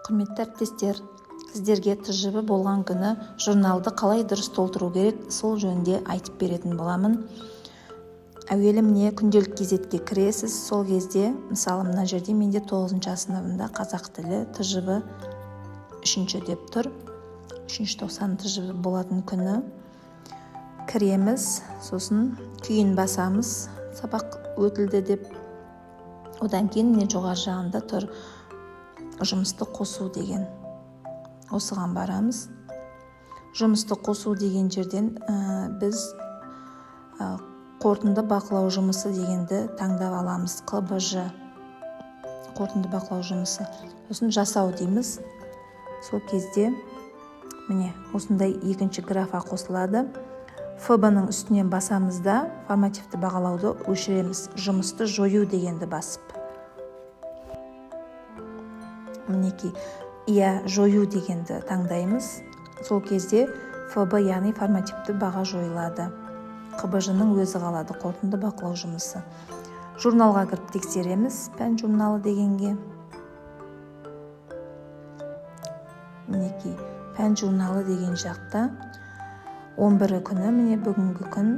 Құрметті әріптестер, сіздерге тжб болған күні журналды қалай дұрыс толтыру керек, сол жөнінде айтып беретін боламын. Әуелі міне күнделік кезетке кіресіз, сол кезде, мысалы мына жерде менде 9-шы сыныбында қазақ тілі тжб 3 деп тұр. 390 тжб болатын күні кіреміз, сосын күйін басамыз, сабақ өтілді деп. Одан кейін міне жоғары жағында тұр жұмысты қосу деген. Осыған барамыз. Жұмысты қосу деген жерден біз қорытынды бақылау жұмысы дегенді таңдап аламыз. КБЖ. Қорытынды бақылау жұмысы. Сосын жасау дейміз. Сол кезде міне осындай екінші графа қосылады. ФБ-ның үстінен басамыз да формативті бағалауды өшіреміз. Жұмысты жою дегенді басып. Мінекей, жою дегенді таңдаймыз. Сол кезде ФБ, яғни формативті баға жойылады. КБЖ-ның өзі қалады, қорытынды бақылау жұмысы. Журналға кіріп тексереміз, пән журналы дегенге. Мінекей, пән журналы деген жақта 11 күні, міне бүгінгі күн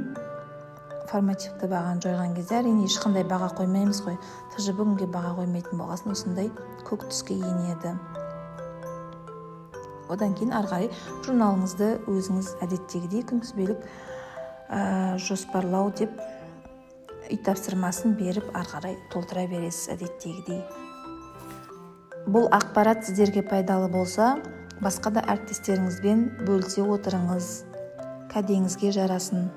формативті бағаны жойған кезде әрине ешқандай баға қоймаймыз ғой. тжб бүгінге баға қоймайтын болғасын осындай көк түске енеді. Одан кейін арғарай журналыңызды өзіңіз әдеттегідей күнтізбелік жоспарлау деп үй тапсырмасын беріп арғарай толтыра бересіз әдеттегідей. Бұл ақпарат сіздерге пайдалы болса, басқа да әріптестеріңізбен бөлісе отырыңыз. Кәдеңізге жарасын.